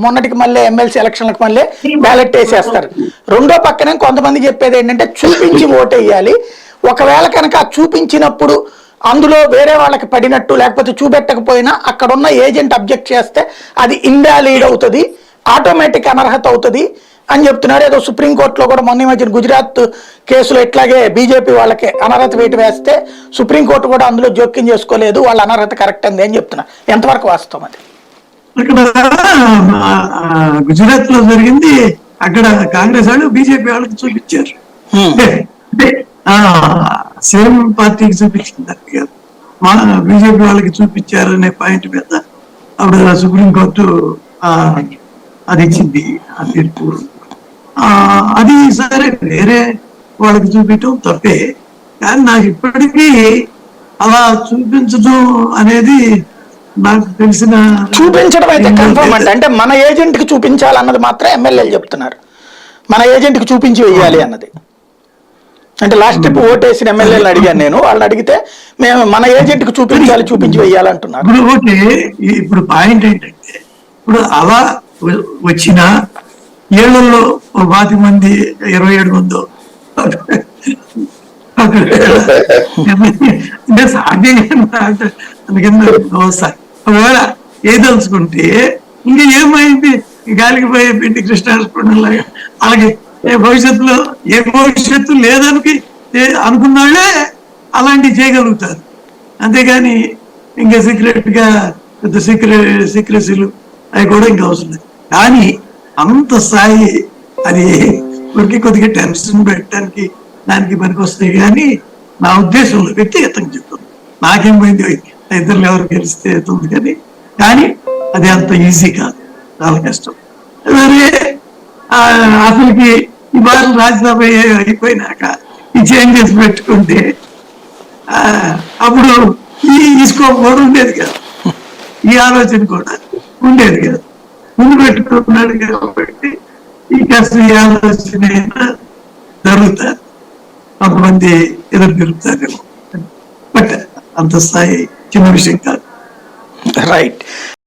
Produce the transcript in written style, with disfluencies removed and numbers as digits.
మొన్నటికి మళ్ళీ ఎమ్మెల్సీ ఎలక్షన్లకు మళ్ళీ బ్యాలెట్ వేసేస్తారు. రెండో పక్కనే కొంతమంది చెప్పేది ఏంటంటే చూపించి ఓటేయాలి. ఒకవేళ కనుక చూపించినప్పుడు అందులో వేరే వాళ్ళకి పడినట్టు లేకపోతే చూపెట్టకపోయినా అక్కడ ఉన్న ఏజెంట్ అబ్జెక్ట్ చేస్తే అది ఇన్వాలిడ్ అవుతుంది, ఆటోమేటిక్ అనర్హత అవుతుంది అని చెప్తున్నారు. ఏదో సుప్రీంకోర్టులో కూడా మొన్న మధ్యన గుజరాత్ కేసులో ఇట్లాగే బీజేపీ వాళ్ళకి అనర్హత వేటు వేస్తే సుప్రీంకోర్టు కూడా అందులో జోక్యం చేసుకోలేదు, వాళ్ళ అనర్హత కరెక్ట్ అంది అని చెప్తున్నారు. ఎంతవరకు వాస్తవం అది? అక్కడ గుజరాత్ లో జరిగింది. అక్కడ కాంగ్రెస్ వాళ్ళు బీజేపీ వాళ్ళకి చూపించారు. సేమ్ పార్టీకి చూపించింది కాదు, మా బీజేపీ వాళ్ళకి చూపించారు అనే పాయింట్ మీద అప్పుడు సుప్రీంకోర్టు అది ఇచ్చింది ఆ తీర్పు. అది సరే వేరే వాళ్ళకి చూపించడం తప్పే, కానీ నాకు ఇప్పటికీ అలా చూపించడం అనేది నాకు తెలిసిన చూపించడం అయితే కన్ఫర్మ్ అంటే మన ఏజెంట్ కి చూపించాలన్నది మాత్రం ఎమ్మెల్యేలు చెప్తున్నారు. మన ఏజెంట్ కి చూపించి వెయ్యాలి అన్నది. అంటే లాస్ట్ ట్రిప్ ఓటేసిన ఎమ్మెల్యేలను అడిగాను నేను, వాళ్ళని అడిగితే మేము మన ఏజెంట్ కి చూపించాలి, చూపించి వెయ్యాలి అంటున్నారు. ఇప్పుడు ఓకే, ఇప్పుడు పాయింట్ ఏంటంటే ఇప్పుడు అలా వచ్చిన ఏళ్లలో 10 మంది 27 మందో ఒకవేళ ఏదలుచుకుంటే ఇంకా ఏమైంది, గాలికి పోయే పెట్టి కృష్ణాస్పండంలాగా అలాగే భవిష్యత్తులో ఏ భవిష్యత్తు లేదని అనుకున్న వాళ్ళే అలాంటివి చేయగలుగుతారు. అంతేగాని ఇంకా సీక్రెట్ గా పెద్ద సీక్రెసీలు అవి కూడా ఇంకా అవసరం లేదు. కానీ అంత స్థాయి అది కొద్దిగా టెన్షన్ పెట్టడానికి దానికి పనికి వస్తాయి. కానీ నా ఉద్దేశంలో వ్యక్తిగతంగా చెప్తాను, నాకేం పోయింది ఇద్దరు ఎవరు గెలిస్తే అవుతుంది కానీ అది అంత ఈజీ కాదు, చాలా కష్టం. మరి అసలుకి ఈ వారం రాజ్యసభ అయిపోయినాక ఈ చేంజెస్ పెట్టుకుంటే అప్పుడు ఈ స్కోప్ కూడా ఉండేది కాదు, ఈ ఆలోచన కూడా ఉండేది కాదు. ముందు పెట్టుకున్నాడు కాబట్టి ఈ కష్టం ఈ ఆలోచన జరుగుతారు, కొంతమంది ఎదురు తిరుగుతారేమో. బట్ అంత స్థాయి చిన్న విషయం కాదు. రైట్.